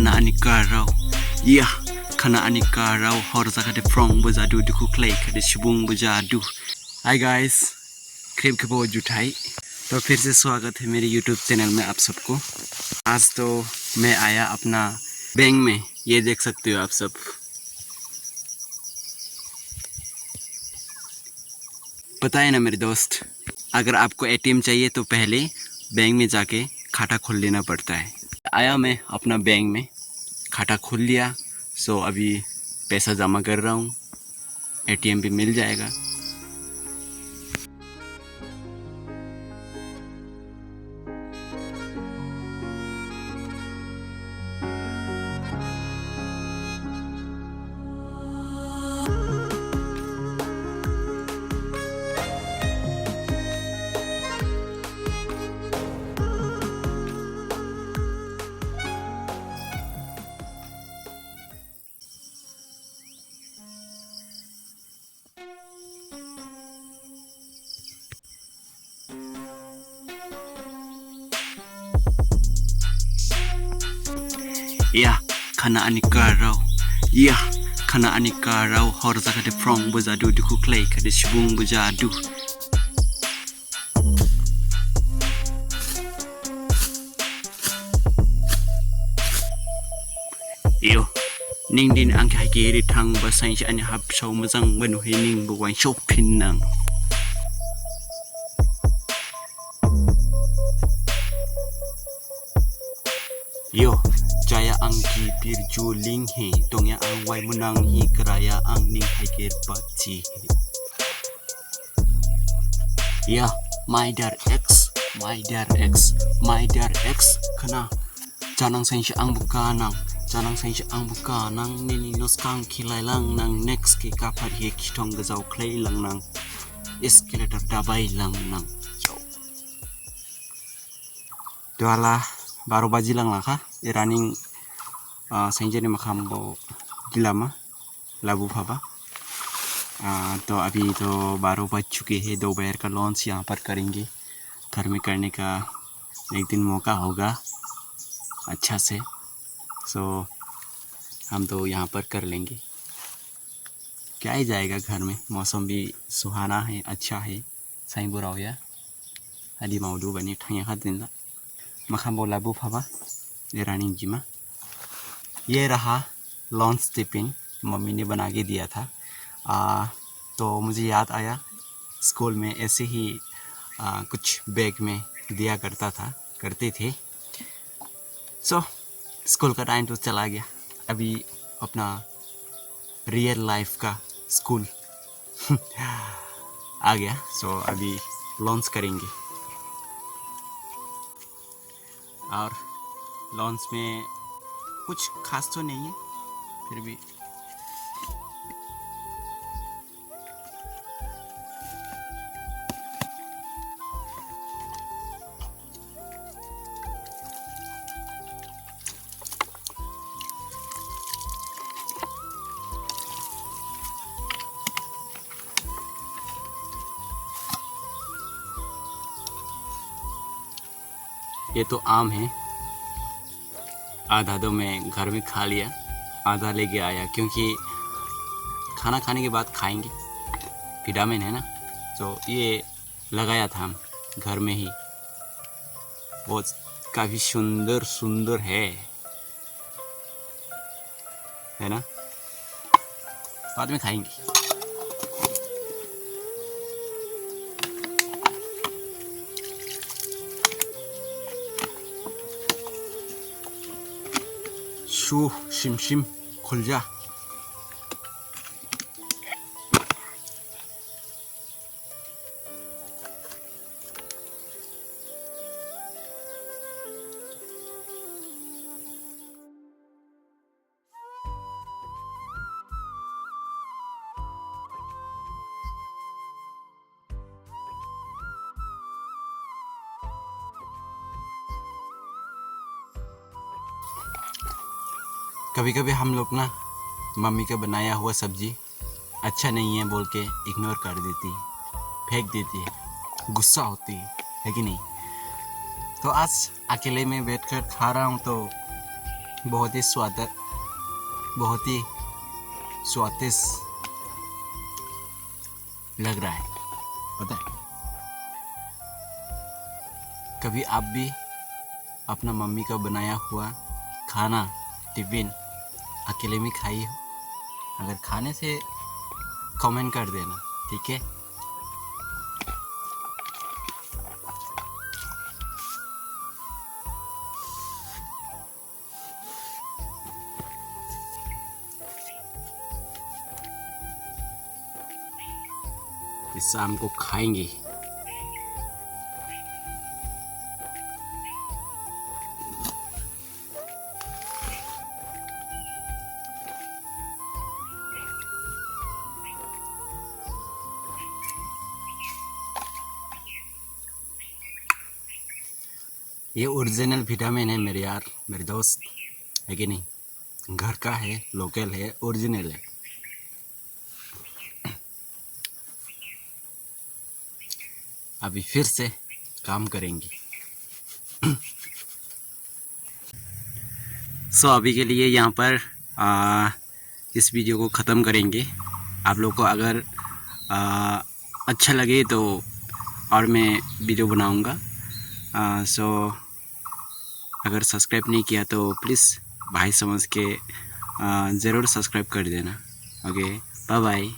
khana ani karau ya khana ani karau hor zakade from bujadu duku clay kade shubung bujadu। Hi guys, क्रिप के बहुत जुटाई। तो फिर से स्वागत है मेरे यूट्यूब चैनल में आप सबको। आज तो मैं आया अपना बैंक में, ये देख सकते हो आप सब। पता है ना मेरे दोस्त, अगर आपको एटीएम चाहिए तो पहले बैंक में जाके खाता खोल लेना पड़ता है। आया मैं अपना बैंक में, खाता खोल लिया। सो अभी पैसा जमा कर रहा हूँ, एटीएम भी मिल जाएगा। Ya, khana ani karau. Ya, khana ani karau hor zakade from bujadu duku clay kade shubung bujadu। Yo, ning din ang kahigiri thang basay siya ani hap show mazang banuhi ning buwan shopping nang। Yo, Jaya ang kibir juling he, tongya ang way munang hi karaya ang ning haikir pachi he। Ya, my dar X, my dar X, my dar X kana janang sensya ang bukanang, janang sensya ang bukanang nininos kang kilay lang nang next ki kapar hi kitong gazaw clay lang nang escalator dabay lang nang yo। Duala baru baji lang lah kah running Sanjay ने मखाम्बो जिला में लाबू फाबा। तो अभी तो 12 बज चुके हैं। दोपहर का लॉन्च यहाँ पर करेंगे। घर में करने का एक दिन मौका होगा अच्छा से। सो हम तो यहाँ पर कर लेंगे, क्या ही जाएगा घर में। मौसम भी सुहाना है, अच्छा है। साइन बुराव या हदी माउदू बनी ठंगा का दिन मखाम्बो लाबू फाबा ये रनिंग जिमा। ये रहा लॉन्च टिफिन, मम्मी ने बना के दिया था। तो मुझे याद आया स्कूल में ऐसे ही कुछ बैग में दिया करते थे। सो स्कूल का टाइम तो चला गया, अभी अपना रियल लाइफ का स्कूल आ गया। सो अभी लॉन्च करेंगे और लॉन्च में कुछ खास तो नहीं है, फिर भी ये तो आम है। आधा तो मैं घर में खा लिया, आधा लेके आया क्योंकि खाना खाने के बाद खाएंगे, विटामिन है ना। तो ये लगाया था हम घर में ही, बहुत काफ़ी सुंदर है ना। बाद में खाएंगे। शू शिम शिम खुल जा। कभी कभी हम लोग ना मम्मी का बनाया हुआ सब्जी अच्छा नहीं है बोल के इग्नोर कर देती है, फेंक देती है, गुस्सा होती है कि नहीं। तो आज अकेले में बैठकर खा रहा हूँ तो बहुत ही स्वादिष्ट लग रहा है, पता है। कभी आप भी अपना मम्मी का बनाया हुआ खाना टिफिन अकेले में खाई हो? अगर खाने से कमेंट कर देना, ठीक है। इस शाम को खाएंगे। ये ओरिजिनल विटामिन है मेरे यार, मेरे दोस्त, है कि नहीं। घर का है, लोकल है, ओरिजिनल है। अभी फिर से काम करेंगे। सो अभी के लिए यहाँ पर इस वीडियो को ख़त्म करेंगे। आप लोग को अगर अच्छा लगे तो और मैं वीडियो बनाऊँगा। सो अगर सब्सक्राइब नहीं किया तो प्लीज़ भाई समझ के ज़रूर सब्सक्राइब कर देना। Okay, bye bye.